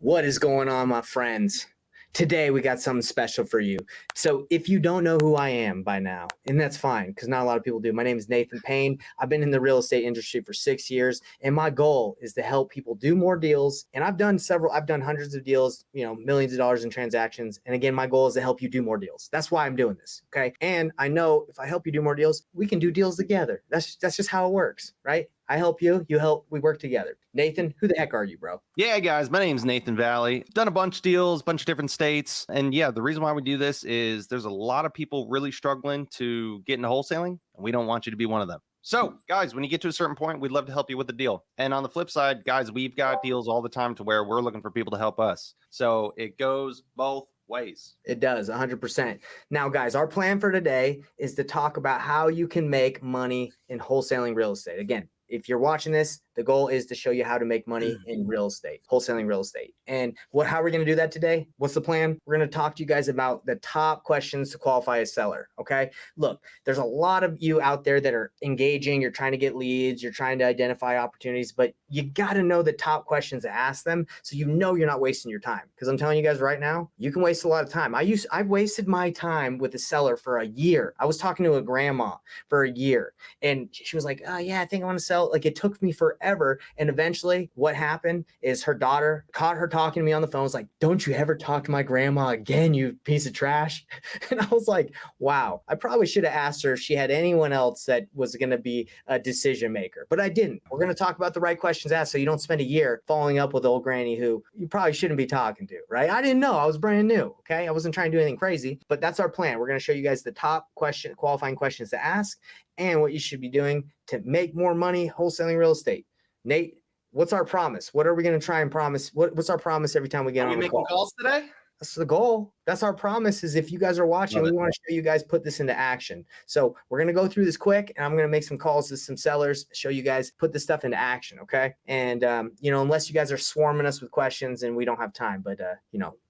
What is going on, my friends? Today we got something special for you. So if you don't know who I am by now, and that's fine because not a lot of people do. My name is Nathan Payne. I've been in the real estate industry for 6 years, and my goal is to help people do more deals. And I've done hundreds of deals, millions of dollars in transactions. And again, my goal is to help you do more deals. That's why I'm doing this. Okay. And I know if I help you do more deals, we can do deals together. That's just how it works, right? I help you, you help, we work together. Nathan, who the heck are you, bro? Yeah, guys, my name's Nathan Valley. Done a bunch of deals, bunch of different states. And yeah, the reason why we do this is there's a lot of people really struggling to get into wholesaling, and we don't want you to be one of them. So, guys, when you get to a certain point, we'd love to help you with the deal. And on the flip side, guys, we've got deals all the time to where we're looking for people to help us. So it goes both ways. It does, 100%. Now, guys, our plan for today is to talk about how you can make money in wholesaling real estate. Again, if you're watching this, the goal is to show you how to make money in real estate, wholesaling real estate. And how are we going to do that today? What's the plan? We're going to talk to you guys about the top questions to qualify as seller. Okay. Look, there's a lot of you out there that are engaging. You're trying to get leads. You're trying to identify opportunities, but you got to know the top questions to ask them. So you're not wasting your time. Because I'm telling you guys right now, you can waste a lot of time. I wasted my time with a seller for a year. I was talking to a grandma for a year and she was like, oh yeah, I think I want to sell. Like it took me forever. And eventually what happened is her daughter caught her talking to me on the phone. Was like, don't you ever talk to my grandma again, you piece of trash. And I was like, wow, I probably should have asked her if she had anyone else that was going to be a decision maker, but I didn't. We're going to talk about the right questions asked so you don't spend a year following up with old granny who you probably shouldn't be talking to, right? I didn't know. I was brand new. Okay. I wasn't trying to do anything crazy, but that's our plan. We're going to show you guys the top qualifying questions to ask and what you should be doing to make more money wholesaling real estate. Nate, what's our promise? What are we going to try and promise? What's our promise every time we get on the call? Are we making calls today? That's the goal. That's our promise is if you guys are watching, we want to show you guys put this into action. So we're going to go through this quick and I'm going to make some calls to some sellers, show you guys put this stuff into action. Okay. And, unless you guys are swarming us with questions and we don't have time, but,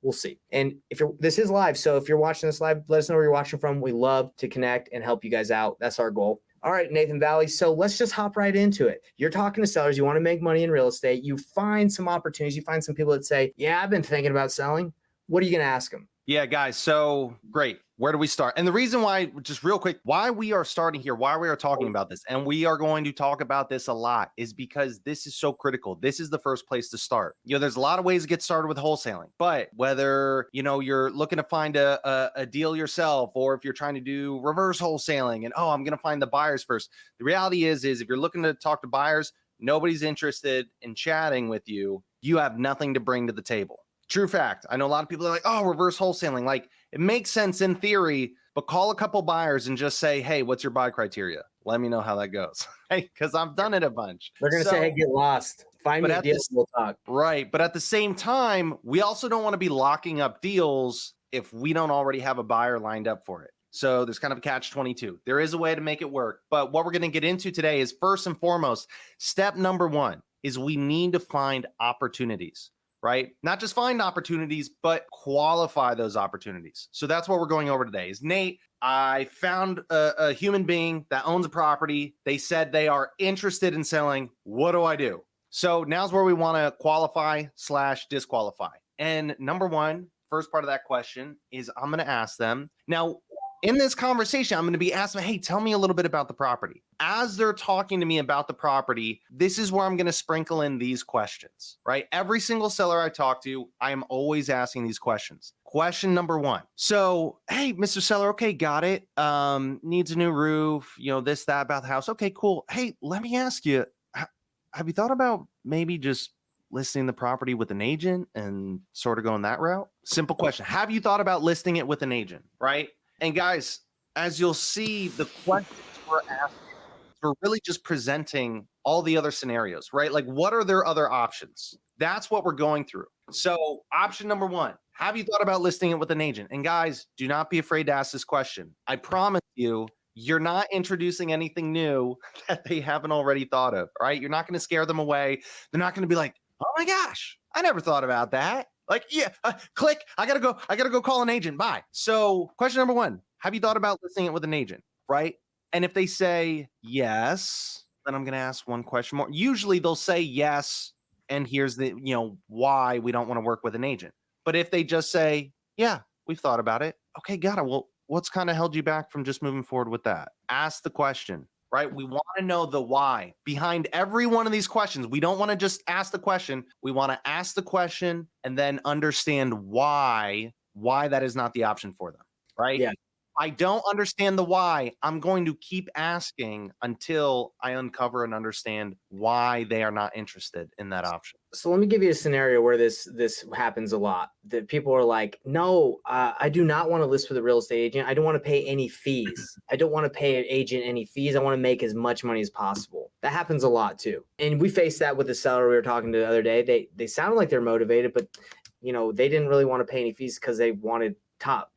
we'll see. And this is live. So if you're watching this live, let us know where you're watching from. We love to connect and help you guys out. That's our goal. All right, Nathan Valley. So let's just hop right into it. You're talking to sellers. You want to make money in real estate. You find some opportunities. You find some people that say, yeah, I've been thinking about selling. What are you going to ask them? Yeah, guys. So great. Where do we start? And the reason why, just real quick, why we are starting here, why we are talking about this, and we are going to talk about this a lot, is because this is so critical. This is the first place to start. There's a lot of ways to get started with wholesaling, but whether, you're looking to find a deal yourself, or if you're trying to do reverse wholesaling and, I'm going to find the buyers first. The reality is if you're looking to talk to buyers, nobody's interested in chatting with you. You have nothing to bring to the table. True fact. I know a lot of people are like, reverse wholesaling. Like it makes sense in theory, but call a couple buyers and just say, hey, what's your buy criteria? Let me know how that goes. Hey, because I've done it a bunch. They're going to say, hey, get lost. Find me a deal, we'll talk. Right. But at the same time, we also don't want to be locking up deals if we don't already have a buyer lined up for it. So there's kind of a catch-22. There is a way to make it work. But what we're going to get into today is first and foremost, step number one is we need to find opportunities. Right? Not just find opportunities, but qualify those opportunities. So that's what we're going over today is, Nate, I found a human being that owns a property. They said they are interested in selling. What do I do? So now's where we want to qualify/disqualify. And number one, first part of that question is I'm going to ask them. Now, in this conversation, I'm going to be asking, hey, tell me a little bit about the property. As they're talking to me about the property, this is where I'm going to sprinkle in these questions, right? Every single seller I talk to, I am always asking these questions. Question number one. So, hey, Mr. Seller, okay, got it. Needs a new roof, this, that about the house. Okay, cool. Hey, let me ask you, have you thought about maybe just listing the property with an agent and sort of going that route? Simple question. Have you thought about listing it with an agent, right? And guys, as you'll see, the questions we're asking, we're really just presenting all the other scenarios, right? Like, what are their other options? That's what we're going through. So option number one, have you thought about listing it with an agent? And guys, do not be afraid to ask this question. I promise you, you're not introducing anything new that they haven't already thought of, right? You're not going to scare them away. They're not going to be like, oh my gosh, I never thought about that. Like, yeah, click. I gotta go call an agent. Bye. So question number one, have you thought about listing it with an agent? Right. And if they say yes, then I'm going to ask one question more. Usually they'll say yes and here's the, why we don't want to work with an agent. But if they just say, yeah, we've thought about it. Okay, got it. Well, what's kind of held you back from just moving forward with that? Ask the question, right? We want to know the why behind every one of these questions. We don't want to just ask the question. We want to ask the question and then understand why that is not the option for them, right? Yeah. I don't understand the why. I'm going to keep asking until I uncover and understand why they are not interested in that option. So let me give you a scenario where this happens a lot. That people are like, no, I do not want to list with a real estate agent. I don't want to pay any fees. I don't want to pay an agent any fees. I want to make as much money as possible. That happens a lot too. And we faced that with the seller we were talking to the other day. They sounded like they're motivated, but they didn't really want to pay any fees because they wanted top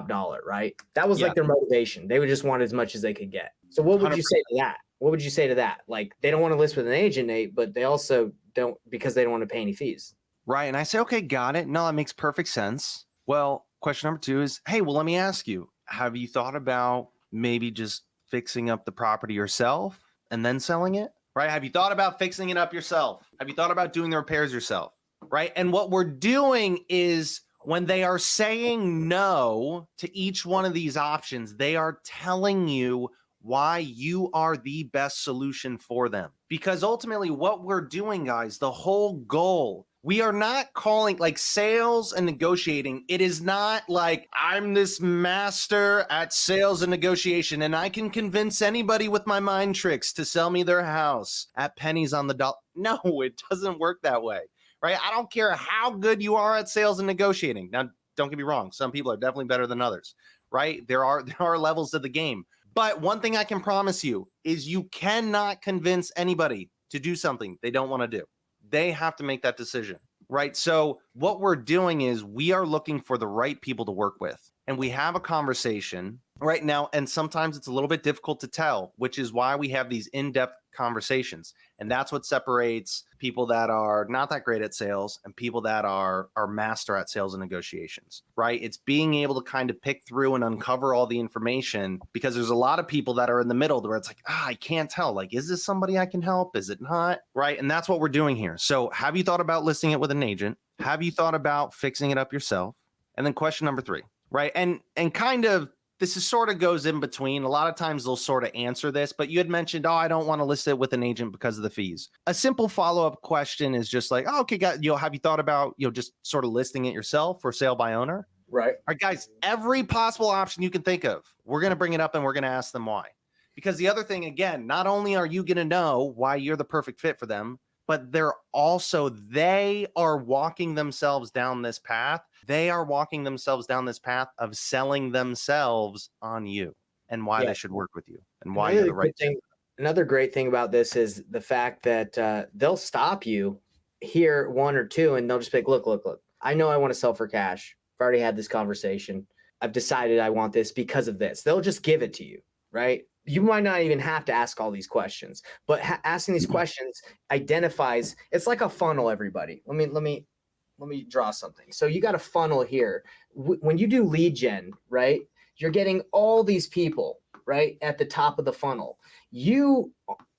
dollar, right? That was like their motivation. They would just want as much as they could get. So what would 100%. you say to that? What would you say to that? Like, they don't want to list with an agent, Nate, but they also don't, because they don't want to pay any fees. Right. And I say, okay, got it. No, that makes perfect sense. Well, question number 2 is, hey, well, let me ask you, have you thought about maybe just fixing up the property yourself and then selling it? Right. Have you thought about fixing it up yourself? Have you thought about doing the repairs yourself? Right. And what we're doing is, when they are saying no to each one of these options, they are telling you why you are the best solution for them. Because ultimately what we're doing, guys, the whole goal, we are not calling like sales and negotiating. It is not like I'm this master at sales and negotiation and I can convince anybody with my mind tricks to sell me their house at pennies on the dollar. No, it doesn't work that way. Right? I don't care how good you are at sales and negotiating. Now, don't get me wrong. Some people are definitely better than others, right? There are levels to the game. But one thing I can promise you is you cannot convince anybody to do something they don't want to do. They have to make that decision, right? So what we're doing is we are looking for the right people to work with. And we have a conversation right now. And sometimes it's a little bit difficult to tell, which is why we have these in-depth conversations. And that's what separates people that are not that great at sales and people that are master at sales and negotiations, right? It's being able to kind of pick through and uncover all the information, because there's a lot of people that are in the middle where it's like, I can't tell. Like, is this somebody I can help? Is it not? Right? And that's what we're doing here. So have you thought about listing it with an agent? Have you thought about fixing it up yourself? And then question number 3, right? And kind of, this is sort of goes in between. A lot of times they'll sort of answer this, but you had mentioned, I don't want to list it with an agent because of the fees. A simple follow-up question is just like, okay, have you thought about, just sort of listing it yourself for sale by owner? Right. All right, guys, every possible option you can think of, we're going to bring it up and we're going to ask them why. Because the other thing, again, not only are you going to know why you're the perfect fit for them, but they are walking themselves down this path. They are walking themselves down this path of selling themselves on you and why they should work with you and why you're the right thing. Another great thing about this is the fact that they'll stop you here 1 or 2 and they'll just be like, look, I know I want to sell for cash. I've already had this conversation. I've decided I want this because of this. They'll just give it to you, right? You might not even have to ask all these questions, but asking these questions identifies, it's like a funnel, everybody. Let me draw something. So you got a funnel here. When you do lead gen, right, you're getting all these people, right, at the top of the funnel. You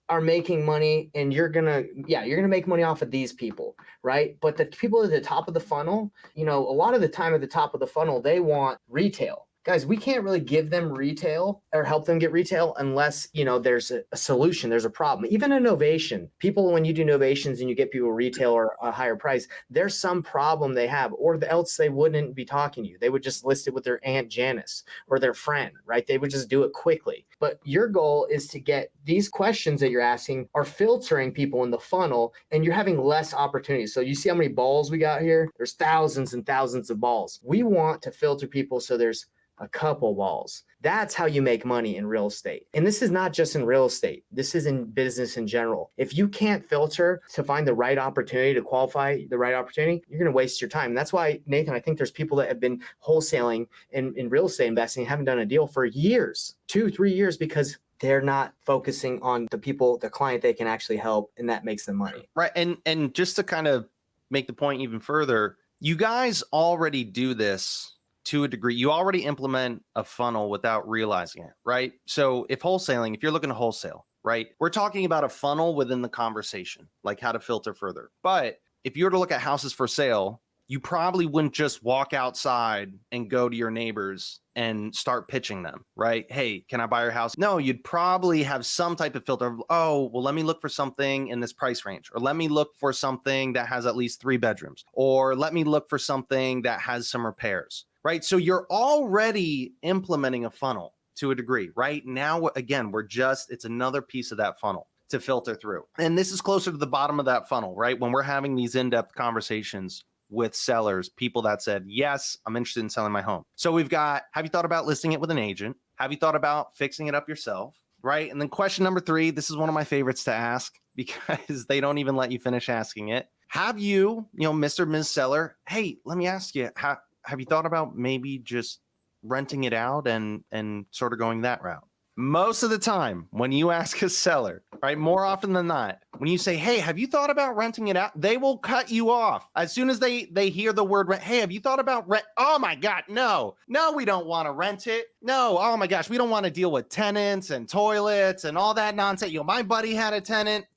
are making money and you're going to make money off of these people, right? But the people at the top of the funnel, a lot of the time at the top of the funnel, they want retail. Guys, we can't really give them retail or help them get retail unless, there's a solution, there's a problem. Even innovation, people, when you do innovations and you get people retail or a higher price, there's some problem they have, or else they wouldn't be talking to you. They would just list it with their Aunt Janice or their friend, right? They would just do it quickly. But your goal is to get these questions that you're asking are filtering people in the funnel, and you're having less opportunities. So you see how many balls we got here? There's thousands and thousands of balls. We want to filter people so there's a couple balls. That's how you make money in real estate. And this is not just in real estate. This is in business in general. If you can't filter to find the right opportunity, to qualify the right opportunity, you're going to waste your time. And that's why, Nathan, I think there's people that have been wholesaling in real estate investing, haven't done a deal for years, 2-3 years, because they're not focusing on the client they can actually help, and that makes them money. Right. And just to kind of make the point even further, you guys already do this to a degree. You already implement a funnel without realizing it, right? So if you're looking to wholesale, right? We're talking about a funnel within the conversation, like how to filter further. But if you were to look at houses for sale, you probably wouldn't just walk outside and go to your neighbors and start pitching them, right? Hey, can I buy your house? No, you'd probably have some type of filter of, oh, well, let me look for something in this price range, or let me look for something that has at least 3 bedrooms, or let me look for something that has some repairs, right? So you're already implementing a funnel to a degree, right? Now, again, it's another piece of that funnel to filter through. And this is closer to the bottom of that funnel, right? When we're having these in-depth conversations with sellers, people that said, yes, I'm interested in selling my home. So we've got, have you thought about listing it with an agent? Have you thought about fixing it up yourself? Right? And then question number 3, this is one of my favorites to ask because they don't even let you finish asking it. Have you, Mr. or Ms. Seller, hey, let me ask you, have you thought about maybe just renting it out and sort of going that route? Most of the time, when you ask a seller, right, more often than not, when you say, hey, have you thought about renting it out? They will cut you off. As soon as they hear the word rent, hey, have you thought about rent? Oh my God, no, we don't want to rent it. No, oh my gosh, we don't want to deal with tenants and toilets and all that nonsense. My buddy had a tenant.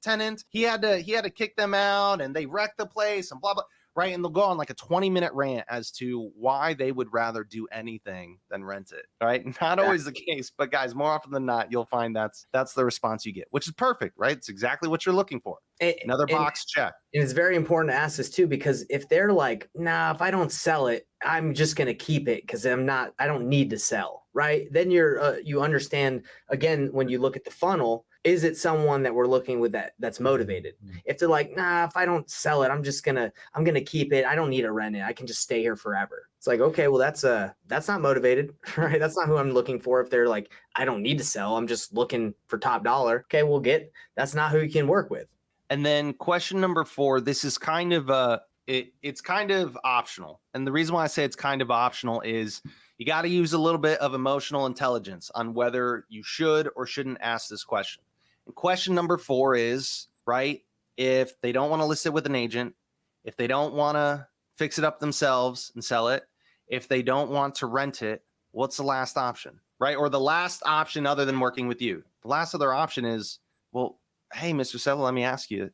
He had to kick them out and they wrecked the place and blah, blah. Right. And they'll go on like a 20-minute rant as to why they would rather do anything than rent it. Right. Not always the case, but guys, more often than not, you'll find that's the response you get, which is perfect. Right. It's exactly what you're looking for. Another box check. And it's very important to ask this too, because if they're like, nah, if I don't sell it, I'm just going to keep it because I don't need to sell. Right. Then you understand, again, when you look at the funnel, is it someone that we're looking with that's motivated? If they're like, nah, if I don't sell it, I'm going to keep it. I don't need to rent it. I can just stay here forever. It's like, okay, well, that's not motivated, right? That's not who I'm looking for. If they're like, I don't need to sell, I'm just looking for top dollar. Okay, that's not who you can work with. And then question number 4, this is kind of it's kind of optional. And the reason why I say it's kind of optional is you got to use a little bit of emotional intelligence on whether you should or shouldn't ask this question. And question number 4 is, right, if they don't want to list it with an agent, if they don't want to fix it up themselves and sell it, if they don't want to rent it, what's the last option, right? Or the last option other than working with you. The last other option is, well, hey, Mr. Seller, let me ask you,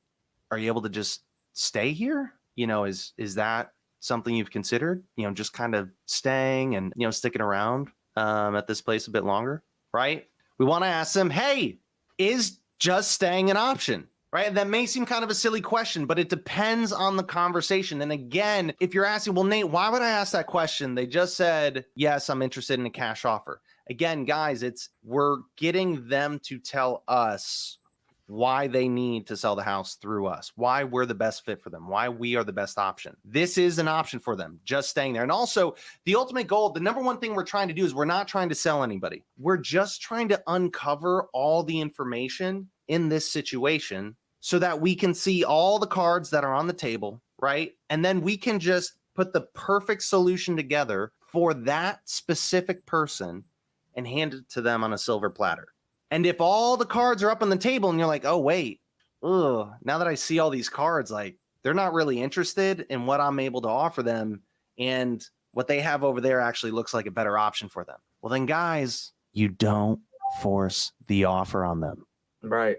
are you able to just stay here? Is that something you've considered? Just kind of staying and, sticking around at this place a bit longer, right? We want to ask them, hey, is just staying an option, right? That may seem kind of a silly question, but it depends on the conversation. And again, if you're asking, well, Nate, why would I ask that question? They just said, yes, I'm interested in a cash offer. Again, guys, we're getting them to tell us why they need to sell the house through us, why we're the best fit for them, why we are the best option. This is an option for them, just staying there. And also the ultimate goal, the number one thing we're trying to do is we're not trying to sell anybody. We're just trying to uncover all the information in this situation so that we can see all the cards that are on the table, right? And then we can just put the perfect solution together for that specific person and hand it to them on a silver platter. And if all the cards are up on the table and you're like, oh, wait, now that I see all these cards, like they're not really interested in what I'm able to offer them. And what they have over there actually looks like a better option for them. Well, then, guys, you don't force the offer on them. Right.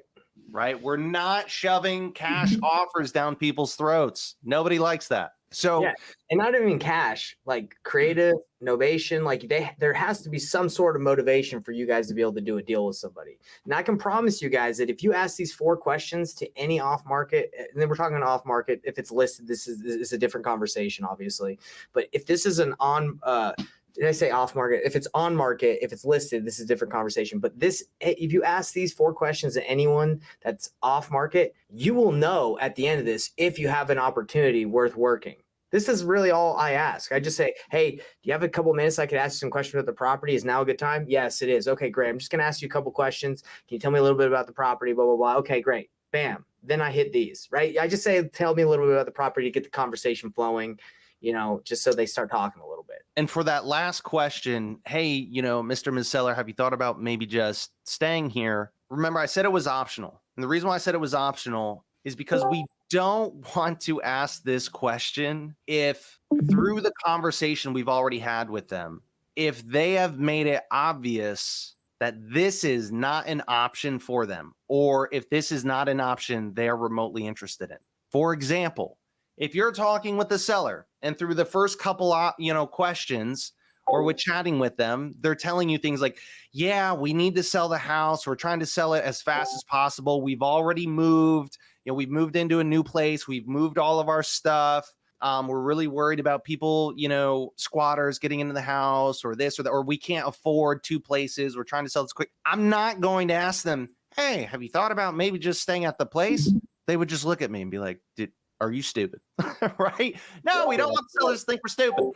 Right. We're not shoving cash offers down people's throats. Nobody likes that. So, yeah, and not even cash, like creative, innovation, like there has to be some sort of motivation for you guys to be able to do a deal with somebody. And I can promise you guys that if you ask these 4 questions to any off market, and then we're talking off market, if it's listed, this is a different conversation, obviously. But if this is an did I say off market? If it's on market, if it's listed, this is a different conversation. But if you ask these 4 questions to anyone that's off market, you will know at the end of this if you have an opportunity worth working. This is really all I ask. I just say, hey, do you have a couple of minutes I could ask you some questions about the property? Is now a good time? Yes, it is. Okay, great. I'm just going to ask you a couple questions. Can you tell me a little bit about the property? Blah, blah, blah. Okay, great. Bam. Then I hit these, right? I just say, tell me a little bit about the property to get the conversation flowing, just so they start talking a little bit. And for that last question, hey, Mr. Ms. Seller, have you thought about maybe just staying here? Remember, I said it was optional. And the reason why I said it was optional is because we don't want to ask this question if through the conversation we've already had with them, if they have made it obvious that this is not an option for them, or if this is not an option they're remotely interested in. For example, if you're talking with the seller and through the first couple questions or with chatting with them, they're telling you things like, yeah, we need to sell the house. We're trying to sell it as fast as possible. We've already moved. We've moved into a new place. We've moved all of our stuff. We're really worried about people, squatters getting into the house or this or that, or we can't afford 2 places. We're trying to sell this quick. I'm not going to ask them, hey, have you thought about maybe just staying at the place? They would just look at me and be like, are you stupid? Right? No, we don't want the sellers to think we're stupid.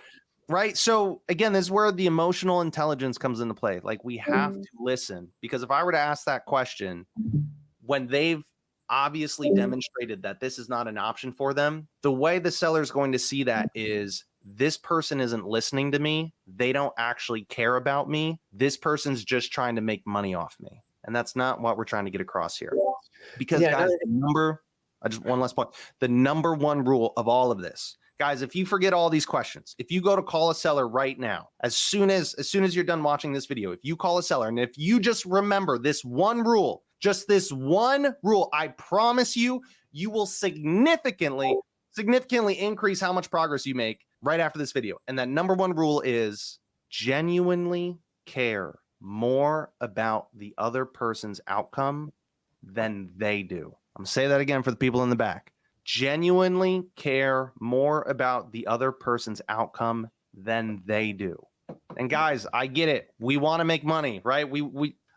Right. So again, this is where the emotional intelligence comes into play. Like, we have to listen, because if I were to ask that question when they've obviously demonstrated that this is not an option for them, the way the seller is going to see that is, this person isn't listening to me. They don't actually care about me. This person's just trying to make money off me. And that's not what we're trying to get across here. Because guys, just one last point. The number one rule of all of this, guys, if you forget all these questions, if you go to call a seller right now, as soon as you're done watching this video, if you call a seller and if you just remember this one rule, just this one rule, I promise you, you will significantly increase how much progress you make right after this video. And that number one rule is genuinely care more about the other person's outcome than they do. I'm gonna say that again for the people in the back. Genuinely care more about the other person's outcome than they do. And guys, I get it. We want to make money, right?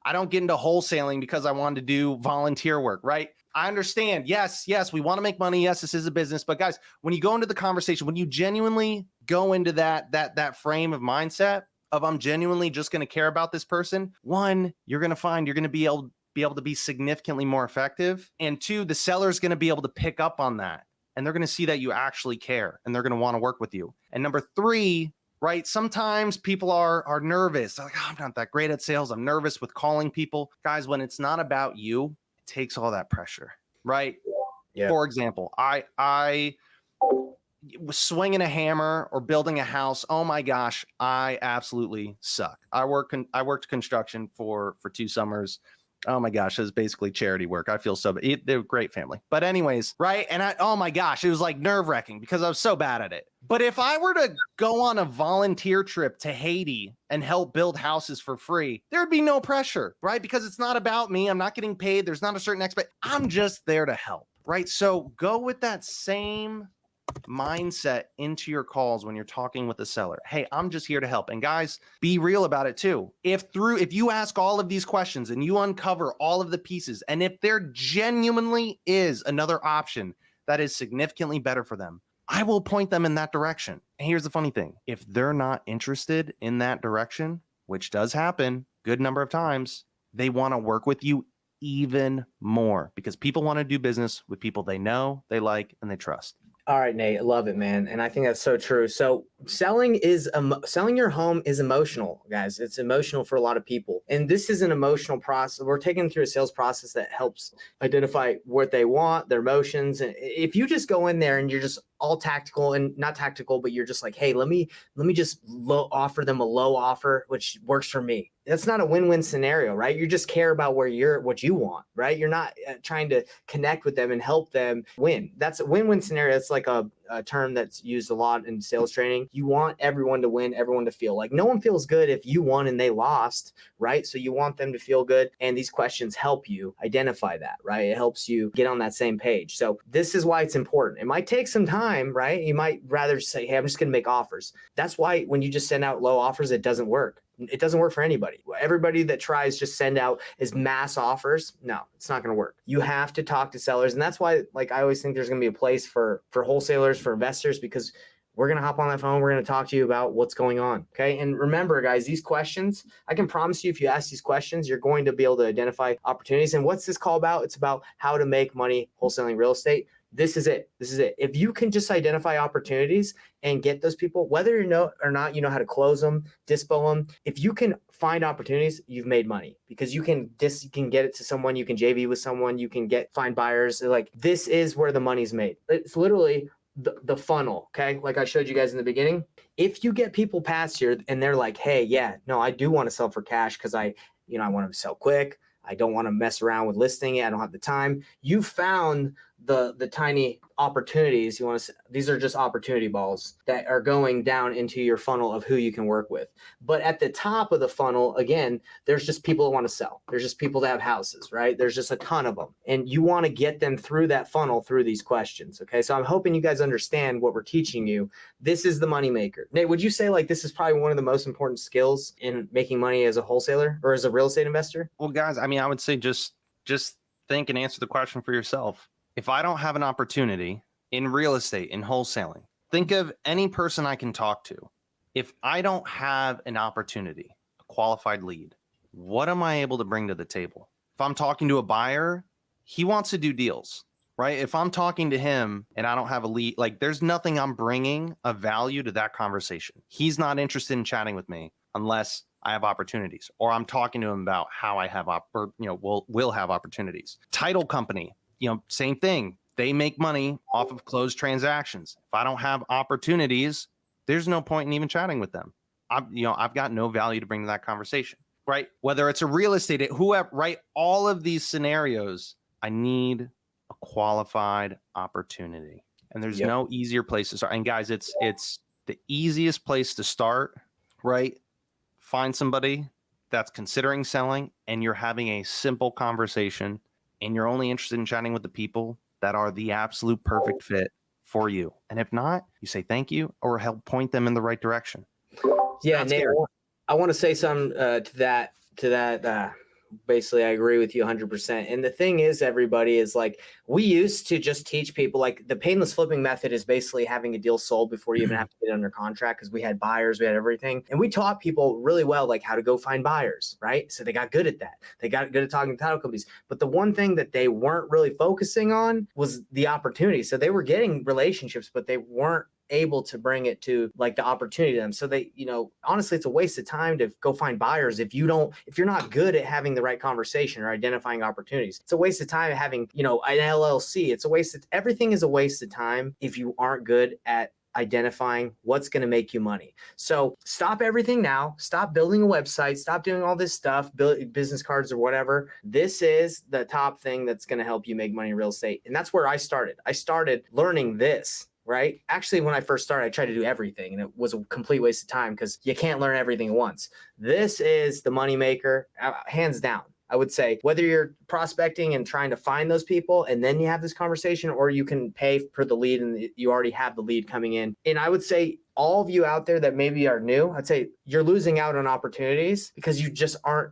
I don't get into wholesaling because I wanted to do volunteer work, right? I understand. Yes, we want to make money. Yes, this is a business. But guys, when you go into the conversation, when you genuinely go into that frame of mindset of, I'm genuinely just going to care about this person, one, you're going to be able to be significantly more effective. And two, the seller's going to be able to pick up on that. And they're going to see that you actually care, and they're going to want to work with you. And number three, right? Sometimes people are nervous. They're like, oh, I'm not that great at sales. I'm nervous with calling people. Guys, when it's not about you, it takes all that pressure, right? Yeah. For example, I was swinging a hammer or building a house. Oh my gosh, I absolutely suck. I worked construction for 2 summers. Oh my gosh, it was basically charity work. I feel so bad. They're a great family. But anyways, right? And oh my gosh, it was like nerve-wracking because I was so bad at it. But if I were to go on a volunteer trip to Haiti and help build houses for free, there'd be no pressure, right? Because it's not about me. I'm not getting paid. There's not a certain expect. I'm just there to help, right? So go with that same mindset into your calls when you're talking with the seller. Hey, I'm just here to help. And guys, be real about it too. If you ask all of these questions and you uncover all of the pieces, and if there genuinely is another option that is significantly better for them, I will point them in that direction. And here's the funny thing. If they're not interested in that direction, which does happen a good number of times, they want to work with you even more, because people want to do business with people they know, they like, and they trust. All right, Nate, I love it, man. And I think that's so true. So selling your home is emotional, guys. It's emotional for a lot of people. And this is an emotional process. We're taking them through a sales process that helps identify what they want, their emotions. And if you just go in there and you're just all tactical and not tactical, but you're just like, hey, let me just offer them a low offer, which works for me. That's not a win-win scenario, right? You just care about what you want, right? You're not trying to connect with them and help them win. That's a win-win scenario. It's like a term that's used a lot in sales training. You want everyone to win, everyone to feel like no one feels good if you won and they lost, right? So you want them to feel good. And these questions help you identify that, right? It helps you get on that same page. So this is why it's important. It might take some time, right? You might rather say, hey, I'm just going to make offers. That's why when you just send out low offers, it doesn't work. It doesn't work for anybody. Everybody that tries just send out as mass offers. No, it's not going to work. You have to talk to sellers. And that's why, like, I always think there's going to be a place for wholesalers, for investors, because we're going to hop on that phone. We're going to talk to you about what's going on. Okay. And remember, guys, these questions, I can promise you, if you ask these questions, you're going to be able to identify opportunities. And what's this call about? It's about how to make money wholesaling real estate. This is it. If you can just identify opportunities and get those people, whether you know or not, you know how to close them, dispo them. If you can find opportunities, you've made money, because you can get it to someone, you can JV with someone, you can find buyers. Like, this is where the money's made. It's literally the funnel. Okay. Like I showed you guys in the beginning. If you get people past here and they're like, hey, yeah, no, I do want to sell for cash because I want to sell quick. I don't want to mess around with listing it. I don't have the time. You found the tiny opportunities. These are just opportunity balls that are going down into your funnel of who you can work with. But at the top of the funnel, again, there's just people that want to sell. There's just people that have houses, right? There's just a ton of them. And you want to get them through that funnel through these questions. Okay. So I'm hoping you guys understand what we're teaching you. This is the moneymaker. Nate, would you say like this is probably one of the most important skills in making money as a wholesaler or as a real estate investor? Well, guys, I mean, I would say just think and answer the question for yourself. If I don't have an opportunity in real estate, in wholesaling, think of any person I can talk to. If I don't have an opportunity, a qualified lead, what am I able to bring to the table? If I'm talking to a buyer, he wants to do deals, right? If I'm talking to him and I don't have a lead, like there's nothing I'm bringing of value to that conversation. He's not interested in chatting with me unless I have opportunities, or I'm talking to him about how I have will have opportunities. Title company, same thing. They make money off of closed transactions. If I don't have opportunities, there's no point in even chatting with them. I've got no value to bring to that conversation, right? Whether it's a real estate, whoever, right? All of these scenarios, I need a qualified opportunity, and there's no easier place to start. And guys, it's the easiest place to start, right? Find somebody that's considering selling and you're having a simple conversation and you're only interested in chatting with the people that are the absolute perfect fit for you. And if not, you say thank you or help point them in the right direction. Yeah, Nate, I want to say something to that. Basically, I agree with you 100%. And the thing is, everybody is like, we used to just teach people like the painless flipping method is basically having a deal sold before you even have to get under contract, because we had buyers, we had everything. And we taught people really well, like how to go find buyers, right? So they got good at that. They got good at talking to title companies. But the one thing that they weren't really focusing on was the opportunity. So they were getting relationships, but they weren't able to bring it to like the opportunity to them. So they, honestly, it's a waste of time to go find buyers if you're not good at having the right conversation or identifying opportunities. It's a waste of time having, an LLC. Everything is a waste of time if you aren't good at identifying what's going to make you money. So stop everything now. Stop building a website. Stop doing all this stuff, build business cards or whatever. This is the top thing that's going to help you make money in real estate. And that's where I started. I started learning this. Right? Actually, when I first started, I tried to do everything and it was a complete waste of time because you can't learn everything at once. This is the moneymaker, hands down. I would say whether you're prospecting and trying to find those people and then you have this conversation, or you can pay for the lead and you already have the lead coming in. And I would say all of you out there that maybe are new, I'd say you're losing out on opportunities because you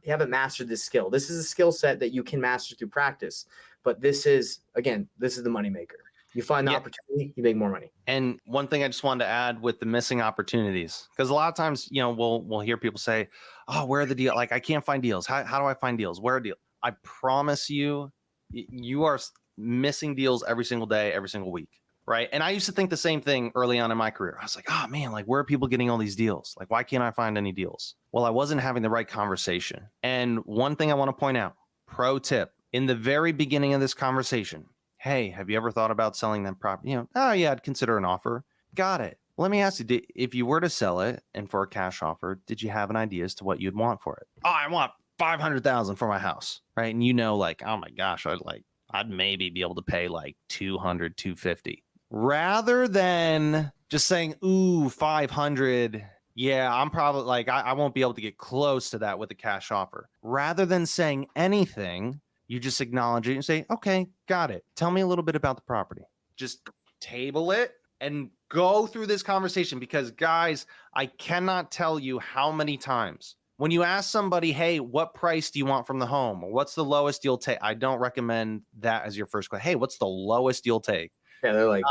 haven't mastered this skill. This is a skill set that you can master through practice. But this is the moneymaker. You find the opportunity, you make more money. And one thing I just wanted to add with the missing opportunities, because a lot of times, we'll hear people say, "Oh, where are the deals? Like, I can't find deals. How do I find deals? Where are deals?" I promise you, you are missing deals every single day, every single week, right? And I used to think the same thing early on in my career. I was like, "Oh man, like where are people getting all these deals? Like, why can't I find any deals?" Well, I wasn't having the right conversation. And one thing I want to point out, pro tip, in the very beginning of this conversation, hey, have you ever thought about selling that property? Oh yeah, I'd consider an offer. Got it. Let me ask you, if you were to sell it and for a cash offer, did you have an idea as to what you'd want for it? Oh, I want $500,000 for my house, right? And like, oh my gosh, I'd maybe be able to pay like 200, 250. Rather than just saying, ooh, 500. Yeah, I'm probably like, I won't be able to get close to that with a cash offer. Rather than saying anything, you just acknowledge it and say, okay, got it. Tell me a little bit about the property. Just table it and go through this conversation, because guys, I cannot tell you how many times when you ask somebody, hey, what price do you want from the home? Or what's the lowest you'll take? I don't recommend that as your first question. Hey, what's the lowest you'll take? Yeah, they're like,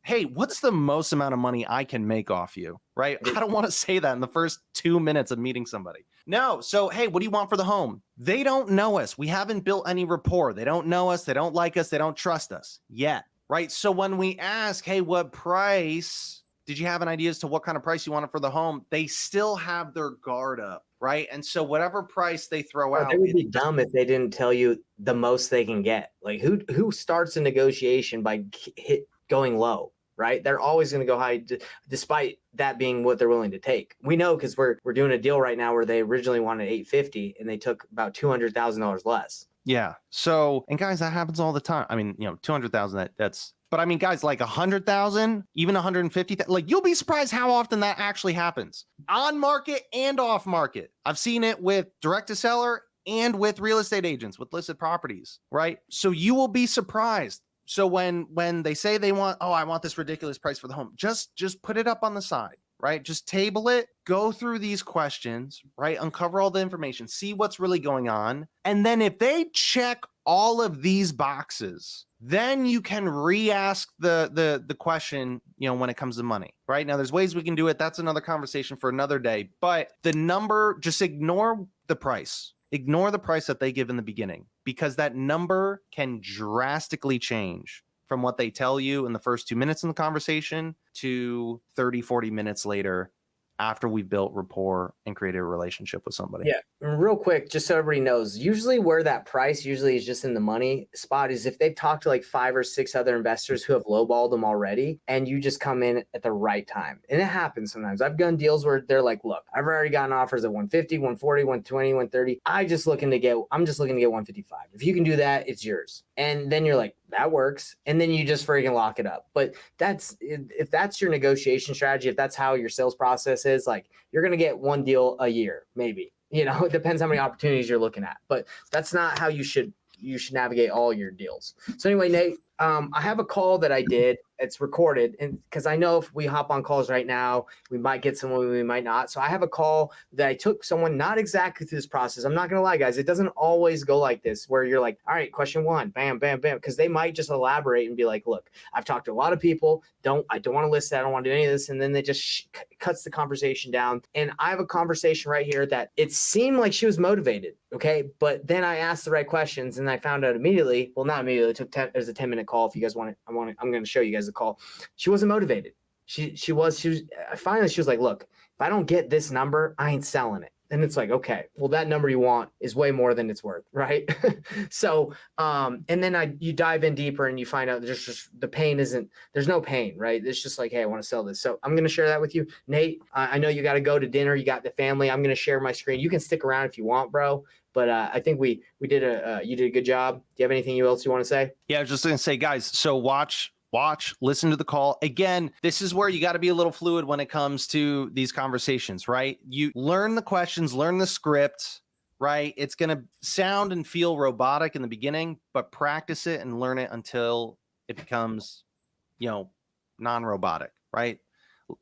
hey, what's the most amount of money I can make off you, right? I don't want to say that in the first 2 minutes of meeting somebody. No. So, hey, what do you want for the home? They don't know us. We haven't built any rapport. They don't know us. They don't like us. They don't trust us yet, right? So when we ask, hey, what price? Did you have an idea as to what kind of price you wanted for the home? They still have their guard up, right? And so whatever price they throw out. They would be dumb if they didn't tell you the most they can get. Like who starts a negotiation by going low, right? They're always going to go high, despite that being what they're willing to take. We know because we're doing a deal right now where they originally wanted 850 and they took about $200,000 less. Yeah. So, and guys, that happens all the time. I mean, 200,000, that's, but I mean, guys, like 100,000, even 150,000, like you'll be surprised how often that actually happens on market and off market. I've seen it with direct to seller and with real estate agents with listed properties, right? So you will be surprised. So when they say they want, oh, I want this ridiculous price for the home, just put it up on the side, right? Just table it, go through these questions, right? Uncover all the information, see what's really going on. And then if they check all of these boxes, then you can re-ask the question, when it comes to money, right? Now there's ways we can do it. That's another conversation for another day, but the number, just ignore the price. Ignore the price that they give in the beginning, because that number can drastically change from what they tell you in the first 2 minutes in the conversation to 30, 40 minutes later after we've built rapport and created a relationship with somebody. Yeah. And real quick, just so everybody knows, usually where that price usually is just in the money spot is if they've talked to like 5 or 6 other investors who have lowballed them already, and you just come in at the right time. And it happens sometimes. I've done deals where they're like, look, I've already gotten offers at 150, 140, 120, 130. I'm just looking to get 155. If you can do that, it's yours. And then you're like, that works. And then you just freaking lock it up. But if that's your negotiation strategy, if that's how your sales process is, like you're going to get one deal a year, maybe, it depends how many opportunities you're looking at, but that's not how you should navigate all your deals. So anyway, Nate, I have a call that I did. It's recorded, and because I know if we hop on calls right now, we might get someone, we might not. So I have a call that I took someone not exactly through this process. I'm not going to lie, guys. It doesn't always go like this where you're like, all right, question 1, bam, bam, bam. Because they might just elaborate and be like, look, I've talked to a lot of people. I don't want to list that. I don't want to do any of this. And then they just cuts the conversation down. And I have a conversation right here that it seemed like she was motivated. Okay. But then I asked the right questions and I found out immediately, well, not immediately, it was a 10-minute call. If you guys want it, I'm going to show you guys the call. She wasn't motivated. She was finally, she was like, look, if I don't get this number, I ain't selling it. And it's like, okay, well, that number you want is way more than it's worth, right? So, and then you dive in deeper and you find out there's just there's no pain, right? It's just like, hey, I want to sell this. So I'm going to share that with you. Nate, I know you got to go to dinner. You got the family. I'm going to share my screen. You can stick around if you want, bro. But I think you did a good job. Do you have anything else you want to say? Yeah, I was just going to say, guys, so watch, listen to the call. Again, this is where you got to be a little fluid when it comes to these conversations, right? You learn the questions, learn the script, right? It's going to sound and feel robotic in the beginning, but practice it and learn it until it becomes, non-robotic, right?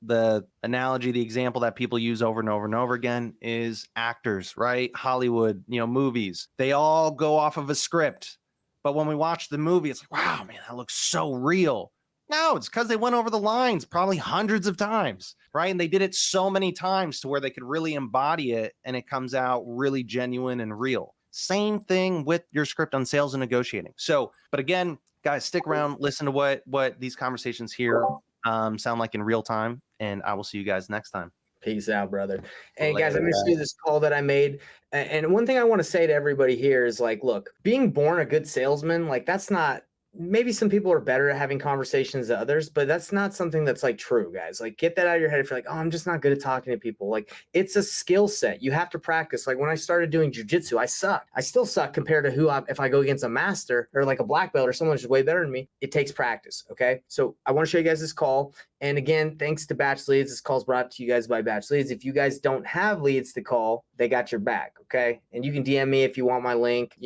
The analogy, the example that people use over and over and over again is actors, right? Hollywood, movies, they all go off of a script. But when we watch the movie, it's like, wow, man, that looks so real. No, it's because they went over the lines probably hundreds of times, right? And they did it so many times to where they could really embody it and it comes out really genuine and real. Same thing with your script on sales and negotiating. So, but again, guys, stick around, listen to what these conversations here sound like in real time, and I will see you guys next time. Peace out, brother. Hey, guys, I'm going to do this call that I made. And one thing I want to say to everybody here is like, look, being born a good salesman, like that's not, maybe some people are better at having conversations than others, but that's not something that's like true, guys. Like get that out of your head. If you're like, oh, I'm just not good at talking to people. Like it's a skill set. You have to practice. Like when I started doing jujitsu, I suck. I still suck compared to if I go against a master or like a black belt or someone who's way better than me. It takes practice. Okay. So I want to show you guys this call. And again, thanks to Batch Leads. This call's brought to you guys by Batch Leads. If you guys don't have leads to call, they got your back. Okay. And you can DM me if you want my link.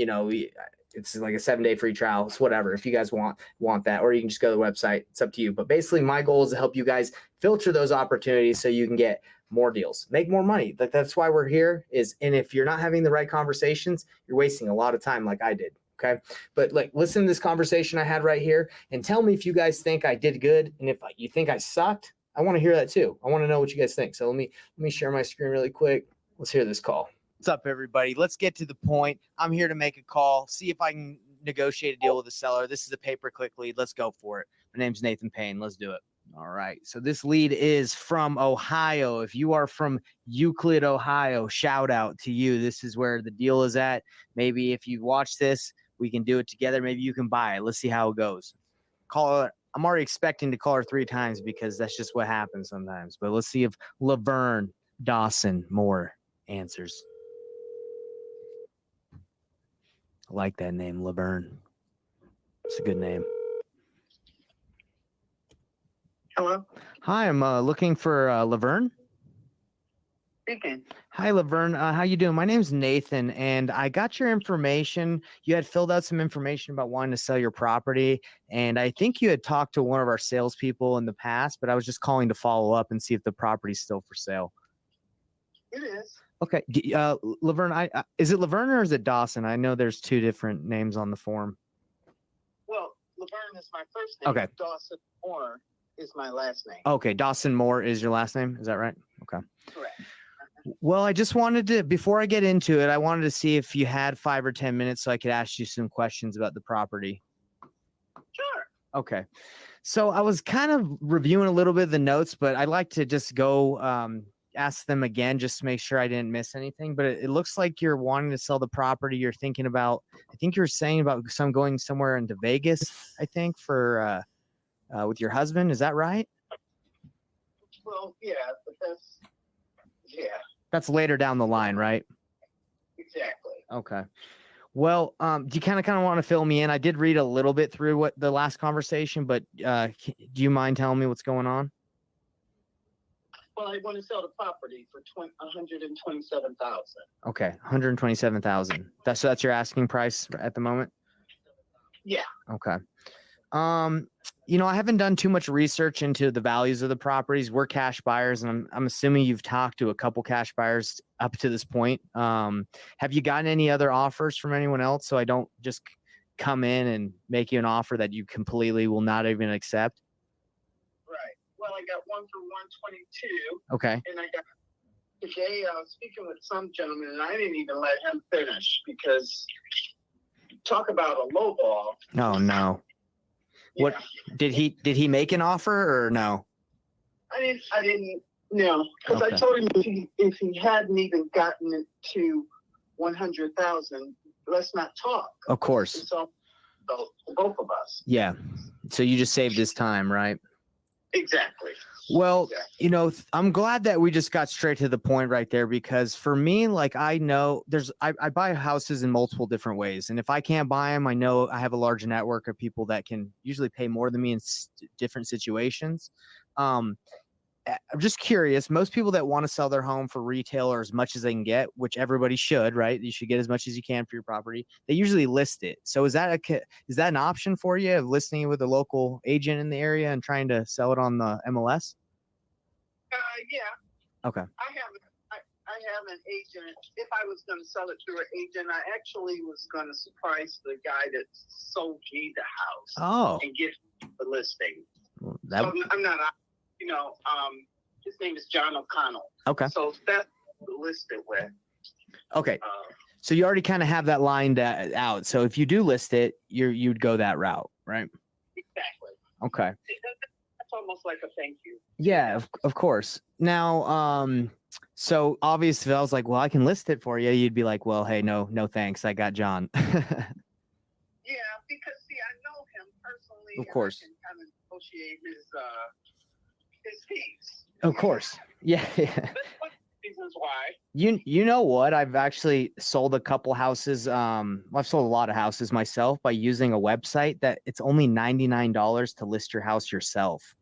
It's like a 7-day free trial. It's whatever. If you guys want that, or you can just go to the website. It's up to you. But basically my goal is to help you guys filter those opportunities so you can get more deals, make more money. That's why we're here and if you're not having the right conversations, you're wasting a lot of time like I did. Okay. But listen to this conversation I had right here and tell me if you guys think I did good. And if you think I sucked, I want to hear that too. I want to know what you guys think. So let me share my screen really quick. Let's hear this call. What's up, everybody? Let's get to the point. I'm here to make a call, see if I can negotiate a deal with a seller. This is a pay-per-click lead. Let's go for it. My name's Nathan Payne. Let's do it. All right. So this lead is from Ohio. If you are from Euclid, Ohio, shout out to you. This is where the deal is at. Maybe if you watch this, we can do it together. Maybe you can buy it. Let's see how it goes. Caller I'm already expecting to call her 3 times because that's just what happens sometimes. But let's see if Laverne Dawson Moore answers. I like that name, Laverne. It's a good name. Hello? Hi, I'm looking for Laverne. Speaking. Hi, Laverne. How you doing? My name's Nathan, and I got your information. You had filled out some information about wanting to sell your property, and I think you had talked to one of our salespeople in the past, but I was just calling to follow up and see if the property's still for sale. It is. Okay. Laverne, is it Laverne or is it Dawson? I know there's 2 different names on the form. Well, Laverne is my first name. Okay. Dawson Moore is my last name. Okay. Dawson Moore is your last name. Is that right? Okay. Correct. Well, I just wanted to, before I get into it, I wanted to see if you had 5 or 10 minutes so I could ask you some questions about the property. Sure. Okay. So I was kind of reviewing a little bit of the notes, but I'd like to just go ask them again just to make sure I didn't miss anything. But it looks like you're wanting to sell the property. You're thinking about, I think you were saying about going somewhere into Vegas, I think, for with your husband. Is that right? Well, yeah, but That's later down the line, right? exactly. Okay. Well, do you kind of want to fill me in? I did read a little bit through what the last conversation, but do you mind telling me what's going on? Well, I want to sell the property for $127,000. Okay, 127,000. That's your asking price at the moment? Yeah. Okay. I haven't done too much research into the values of the properties. We're cash buyers, and I'm assuming you've talked to a couple cash buyers up to this point. Have you gotten any other offers from anyone else, so I don't just come in and make you an offer that you completely will not even accept? Right. Well, I got one for 122. Okay. And I got today. I was speaking with some gentleman, and I didn't even let him finish because talk about a low ball. Oh no. What did he make an offer or no? I didn't know because Okay. I told him if he hadn't even gotten it to 100,000, let's not talk. Of course. It's all for both of us. Yeah. So you just saved his time, right? Exactly. Well, Exactly. I'm glad that we just got straight to the point right there, because for me, like, I know I buy houses in multiple different ways. And if I can't buy them, I know I have a large network of people that can usually pay more than me in different situations. I'm just curious, most people that want to sell their home for retail or as much as they can get, which everybody should, right? You should get as much as you can for your property. They usually list it. So is that an option for you, of listing it with a local agent in the area and trying to sell it on the MLS? Yeah. Okay. I have an agent. If I was going to sell it through an agent, I actually was going to surprise the guy that sold me the house. Oh. And get the listing. Well, So I'm not. His name is John O'Connell. Okay. So that's listed with. Okay. So you already kind of have that lined out. So if you do list it, you'd go that route, right? Exactly. Okay. That's almost like a thank you. Yeah, of course. Now, so obviously, if I was like, well, I can list it for you, you'd be like, well, hey, no thanks. I got John. Yeah, because see, I know him personally. Of course. And I can kind of negotiate his fees. Of course. Yeah. That's one of the reasons why. You know what? I've actually sold a couple houses. I've sold a lot of houses myself by using a website that it's only $99 to list your house yourself.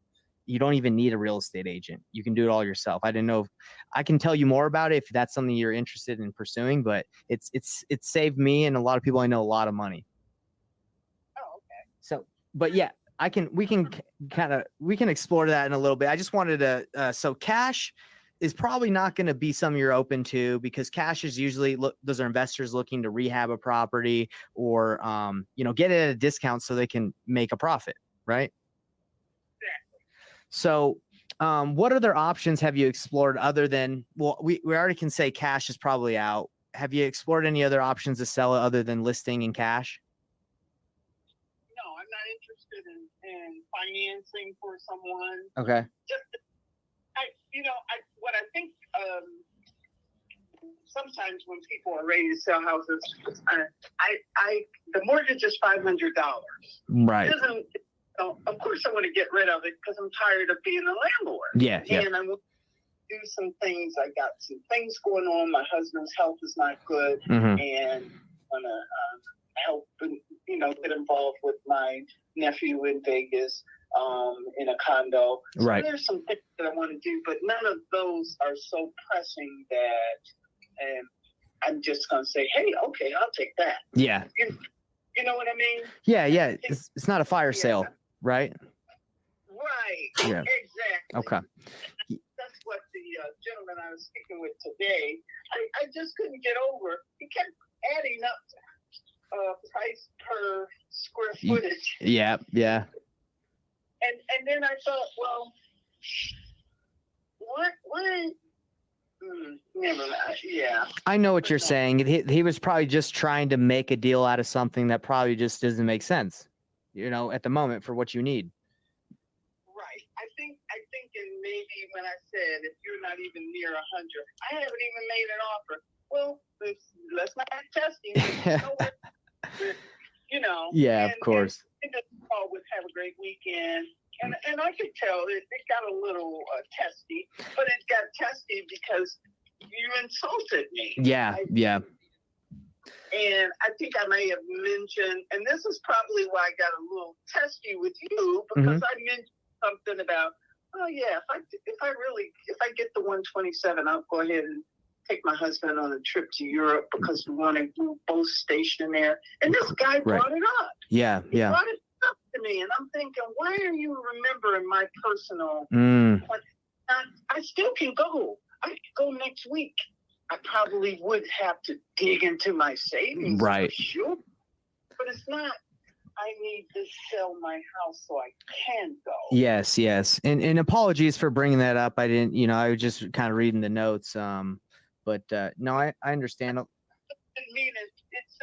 You don't even need a real estate agent. You can do it all yourself. I didn't know if I can tell you more about it if that's something you're interested in pursuing, but it's saved me and a lot of people I know a lot of money. Oh, okay. So, but yeah, we can explore that in a little bit. I just wanted to, so cash is probably not going to be something you're open to, because cash is usually, those are investors looking to rehab a property or, get it at a discount so they can make a profit, right? So, what other options have you explored other than, well, we already can say cash is probably out. Have you explored any other options to sell it other than listing in cash? No, I'm not interested in financing for someone. Okay. Just, what I think, sometimes when people are ready to sell houses, the mortgage is $500. Right. It doesn't So of course I want to get rid of it because I'm tired of being a landlord. Yeah. And I want to do some things. I got some things going on. My husband's health is not good, Mhm. and I want to help, get involved with my nephew in Vegas in a condo. So Right. there's some things that I want to do, but none of those are so pressing that I'm just going to say, hey, okay, I'll take that. Yeah. You know what I mean? Yeah. Yeah. It's not a fire sale, right? Right. Yeah. Exactly. Okay. That's what the gentleman I was speaking with today, I just couldn't get over. He kept adding up price per square footage. Yeah. Yeah. And then I thought, well, what never mind. Yeah. I know what you're saying. He was probably just trying to make a deal out of something that probably just doesn't make sense, at the moment for what you need. Right. I think maybe when I said if you're not even near 100, I haven't even made an offer. Well, let's not testing. Yeah, of course. And this call would have a great weekend. And I could tell it got a little testy, but it got testy because you insulted me. Yeah, yeah. And I think I may have mentioned, and this is probably why I got a little testy with you, because I mentioned something about, oh yeah, if I get the 127, I'll go ahead and take my husband on a trip to Europe because we want to both station there. And this guy brought it up. Yeah, He yeah. brought it up to me, and I'm thinking, why are you remembering my personal? I still can go. I can go next week. I probably would have to dig into my savings, right? For sure, but it's not. I need to sell my house so I can go. Yes, yes. And apologies for bringing that up. I didn't, I was just kind of reading the notes. But no, I understand. I didn't mean it.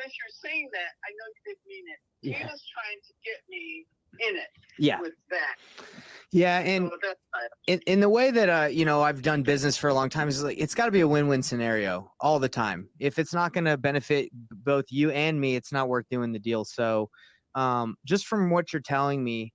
Since you're saying that, I know you didn't mean it. Yeah. He was trying to get me in it. Yeah. With that. Yeah, and so in the way that I've done business for a long time, is like it's got to be a win-win scenario all the time. If it's not going to benefit both you and me, it's not worth doing the deal. So, just from what you're telling me,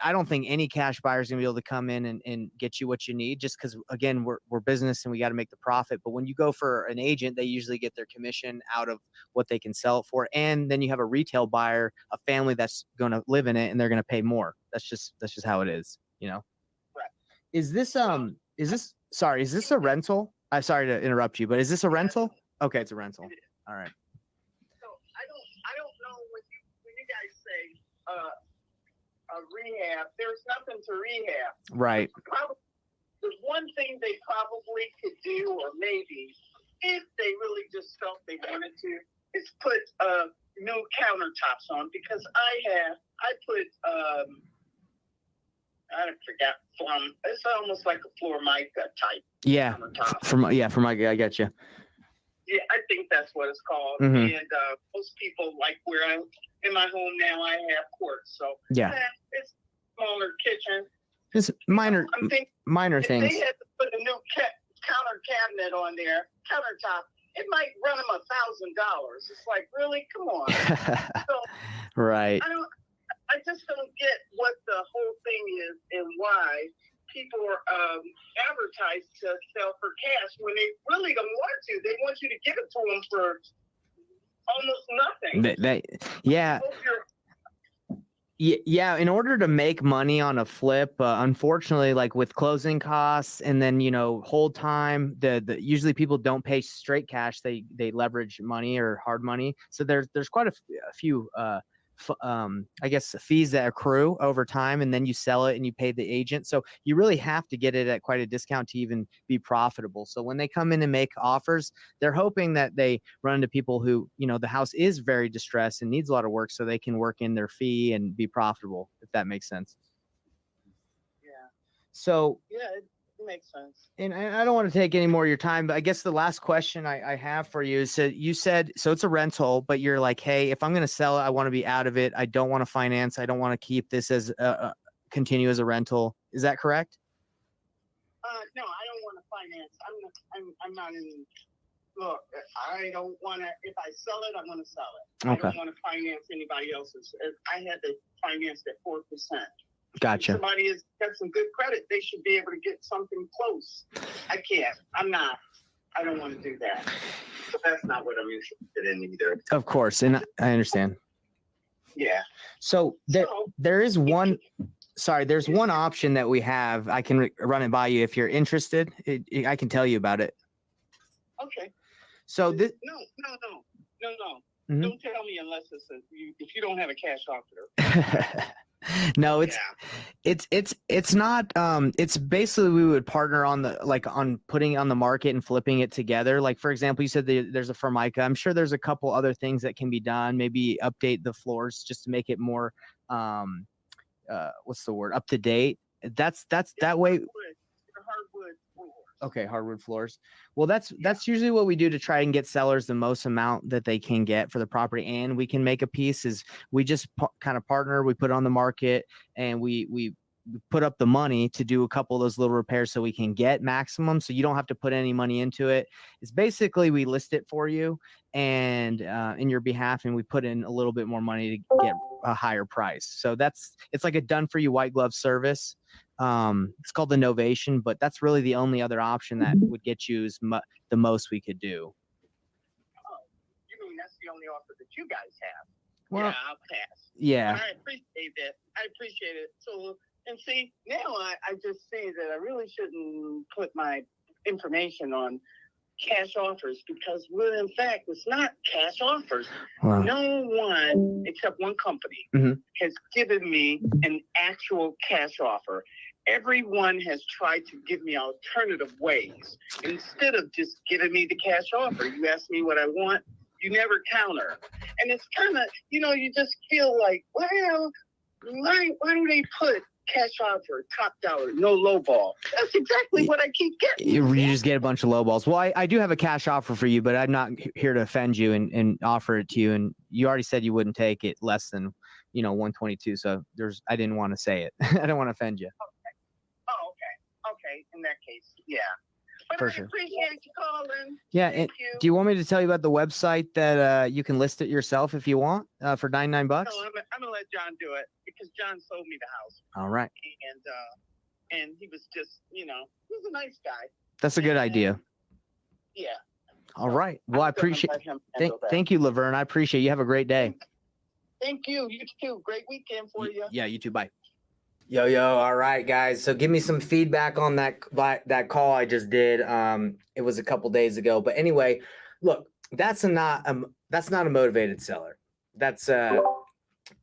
I don't think any cash buyer is going to be able to come in and get you what you need, just because, again, we're business and we got to make the profit. But when you go for an agent, they usually get their commission out of what they can sell it for. And then you have a retail buyer, a family that's going to live in it, and they're going to pay more. That's just how it is, Right. Is this a rental? I'm sorry to interrupt you, but is this a rental? Okay, it's a rental. All right. So I don't know when you guys say a rehab, there's nothing to rehab. Right. There's one thing they probably could do, or maybe if they really just felt they wanted to, is put new countertops on, because I put I forgot it's almost like a floor mica type. Yeah. Countertop. I got you. Yeah, I think that's what it's called. Mhm. And most people, like where I'm in my home now, I have quartz. So Yeah. It's a smaller kitchen. Just minor if things. they had to put a new counter cabinet on their countertop, it might run them $1,000. It's like, really? Come on. So Right. I just don't get what the whole thing is and why people are advertised to sell for cash when they really don't want to. They want you to give it to them for almost nothing. Yeah. Yeah, in order to make money on a flip, unfortunately, like with closing costs and then hold time, the usually people don't pay straight cash. They leverage money or hard money. So there's quite a few I guess fees that accrue over time, and then you sell it and you pay the agent. So you really have to get it at quite a discount to even be profitable. So when they come in and make offers, they're hoping that they run into people who, the house is very distressed and needs a lot of work, so they can work in their fee and be profitable, if that makes sense. Yeah. So yeah, it makes sense. And I don't want to take any more of your time, but I guess the last question I have for you is, so you said, so it's a rental, but you're like, hey, if I'm going to sell it, I want to be out of it. I don't want to finance. I don't want to keep this as continue as a rental. Is that correct? No, I don't want to finance. I'm not in look, I don't want to, if I sell it, I'm going to sell it. I Okay. don't want to finance anybody else's. If I had to finance at 4%. Gotcha. If somebody has got some good credit, they should be able to get something close. I can't. I'm not. I don't want to do that. So that's not what I'm interested in either. Of course. And I understand. Yeah. So there is one, there's one option that we have. I can run it by you if you're interested. I can tell you about it. Okay. So this, No. Mhm. Don't tell me unless if you don't have a cash offer. no, it's not, it's basically, we would partner on on putting it on the market and flipping it together. Like, for example, you said there's a Formica. I'm sure there's a couple other things that can be done. Maybe update the floors just to make it more, what's the word? Up to date. That's that way. Hardwood floors. Okay, hardwood floors. Well, that's usually what we do to try and get sellers the most amount that they can get for the property, and we can make a piece. Is we just kind of partner. We put it on the market, and we put up the money to do a couple of those little repairs so we can get maximum. So you don't have to put any money into it. It's basically we list it for you and in your behalf, and we put in a little bit more money to get a higher price. So it's like a done for you white glove service. It's called the Novation, but that's really the only other option that would get you the most we could do. Oh, you mean that's the only offer that you guys have? Well, Yeah, I'll pass. yeah. But I appreciate that. I appreciate it. So, and see, now I just see that I really shouldn't put my information on cash offers because, well, in fact, it's not cash offers. Wow. No one except one company Mhm. has given me an actual cash offer. Everyone has tried to give me alternative ways. Instead of just giving me the cash offer, you ask me what I want, you never counter. And it's kind of, you just feel like, well, why do they put cash offer, top dollar, no low ball? That's exactly what I keep getting. You just get a bunch of low balls. Well, I do have a cash offer for you, but I'm not here to offend you and offer it to you. And you already said you wouldn't take it less than, 122. So I didn't want to say it. I don't want to offend you. Oh, okay. Okay. In that case, yeah. But For I sure. appreciate you calling. Yeah. Thank you. Do you want me to tell you about the website that you can list it yourself if you want for $99? No, I'm gonna let John do it because John sold me the house. All right. And he was just, he's a nice guy. That's a good idea. Yeah. All right. Well, I appreciate. Thank Thank you, Laverne. I appreciate you. Have a great day. Thank you. You too. Great weekend for you. Yeah, you too. Bye. Yo. All right, guys. So give me some feedback on that call I just did. It was a couple days ago, but anyway, look, that's not a motivated seller. That's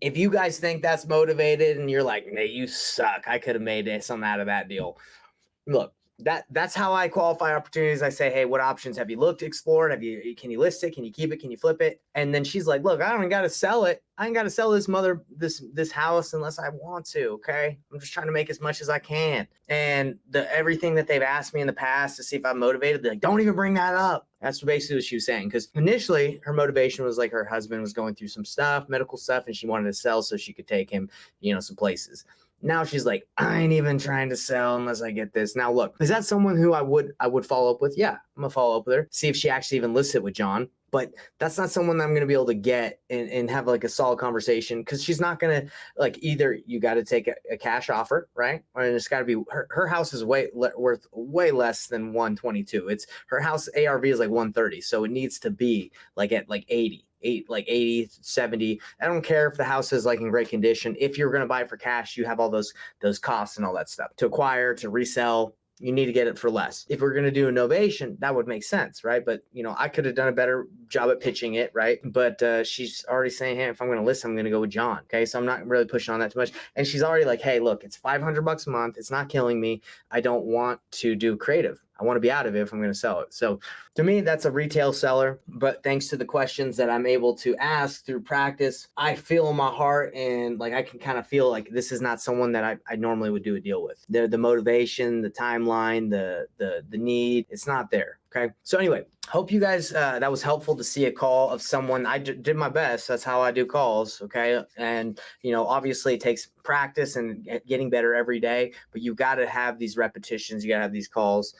if you guys think that's motivated and you're like, "Nah, you suck. I could have made some out of that deal." Look, that's how I qualify opportunities. I say, hey, what options have you looked, explored? Can you list it? Can you keep it? Can you flip it? And then she's like, look, I don't got to sell it. I ain't got to sell this house unless I want to. Okay. I'm just trying to make as much as I can. And everything that they've asked me in the past to see if I'm motivated, they're like, don't even bring that up. That's basically what she was saying. Because initially her motivation was like her husband was going through some stuff, medical stuff, and she wanted to sell so she could take him, some places. Now she's like, I ain't even trying to sell unless I get this. Now, look, is that someone who I would follow up with? Yeah, I'm gonna follow up with her, see if she actually even lists it with John. But that's not someone that I'm gonna be able to get and have like a solid conversation because she's not gonna either you got to take a cash offer, right? Or it's got to be her house is worth way less than 122. It's her house ARV is like 130, so it needs to be at 80. 80, 70. I don't care if the house is in great condition. If you're going to buy it for cash, you have all those costs and all that stuff to acquire, to resell. You need to get it for less. If we're going to do a novation, that would make sense, right? But I could have done a better job at pitching it, right? But she's already saying, hey, if I'm going to list, I'm going to go with John. Okay, so I'm not really pushing on that too much. And she's already like, hey, look, it's $500 a month. It's not killing me. I don't want to do creative. I want to be out of it if I'm going to sell it. So to me, that's a retail seller. But thanks to the questions that I'm able to ask through practice, I feel in my heart and I can kind of feel like this is not someone that I normally would do a deal with. The motivation, the timeline, the need, it's not there. Okay. So anyway, hope you guys, that was helpful to see a call of someone. I did my best. That's how I do calls. Okay. And, obviously it takes practice and getting better every day, but you got to have these repetitions. You got to have these calls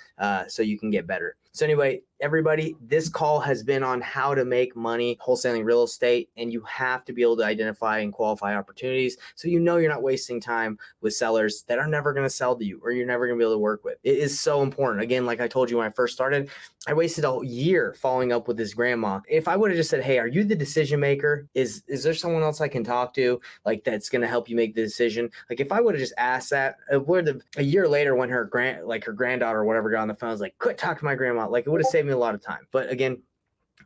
so you can get better. So anyway, everybody, this call has been on how to make money wholesaling real estate, and you have to be able to identify and qualify opportunities so you know you're not wasting time with sellers that are never going to sell to you or you're never going to be able to work with. It is so important. Again, like I told you when I first started, I wasted a year following up with this grandma. If I would have just said, hey, are you the decision maker? Is there someone else I can talk to, like, that's going to help you make the decision? Like, if I would have just asked that, it would have, a year later when her granddaughter or whatever got on the phone, I was like, quit talking to my grandma. Like, it would have saved me a lot of time. But again,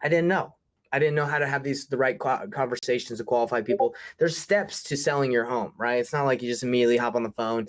I didn't know. I didn't know how to have the right conversations to qualify people. There's steps to selling your home, right? It's not like you just immediately hop on the phone.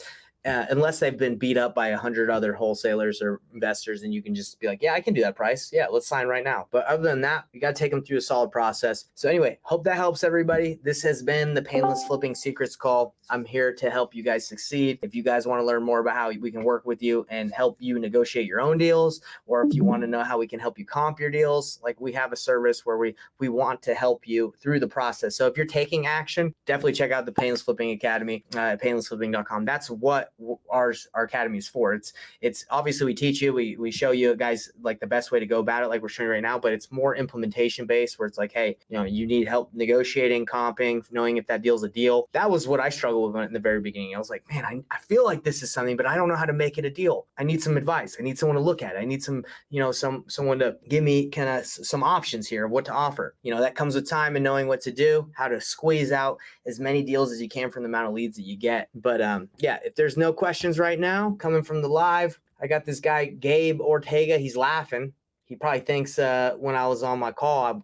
Unless they've been beat up by 100 other wholesalers or investors, and you can just be like, yeah, I can do that price. Yeah, let's sign right now. But other than that, you got to take them through a solid process. So anyway, hope that helps everybody. This has been the Painless Flipping Secrets call. I'm here to help you guys succeed. If you guys want to learn more about how we can work with you and help you negotiate your own deals, or if you want to know how we can help you comp your deals, like, we have a service where we want to help you through the process. So if you're taking action, definitely check out the Painless Flipping Academy at painlessflipping.com. That's what our academy is for. It's obviously we teach you, we show you guys like the best way to go about it, like we're showing right now, but it's more implementation based, where it's like, hey, you need help negotiating, comping, knowing if that deal's a deal. That was what I struggled with in the very beginning. I was like, man, I feel like this is something, but I don't know how to make it a deal. I need some advice. I need someone to look at it. I need someone to give me kind of some options here of what to offer. That comes with time and knowing what to do, how to squeeze out as many deals as you can from the amount of leads that you get. But yeah, if there's no questions right now coming from the live, I got this guy, Gabe Ortega. He's laughing. He probably thinks when I was on my call,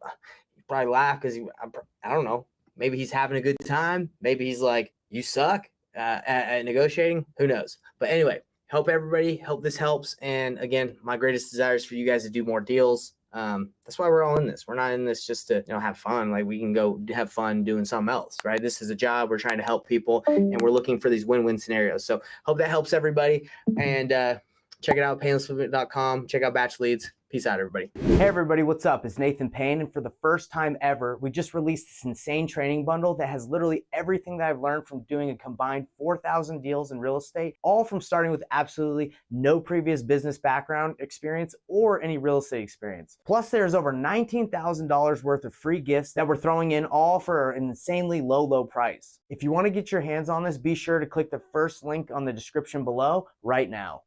he probably laughed because I don't know. Maybe he's having a good time. Maybe he's like, you suck at negotiating. Who knows? But anyway, hope this helps. And again, my greatest desire is for you guys to do more deals. That's why we're all in this. We're not in this just to have fun. Like, we can go have fun doing something else, right? This is a job. We're trying to help people, and we're looking for these win-win scenarios. So hope that helps everybody. And check it out, painlessflipping.com. Check out Batch Leads. Peace out, everybody. Hey everybody, what's up? It's Nathan Payne, and for the first time ever, we just released this insane training bundle that has literally everything that I've learned from doing a combined 4,000 deals in real estate, all from starting with absolutely no previous business background experience or any real estate experience. Plus, there's over $19,000 worth of free gifts that we're throwing in, all for an insanely low price. If you want to get your hands on this, be sure to click the first link on the description below right now.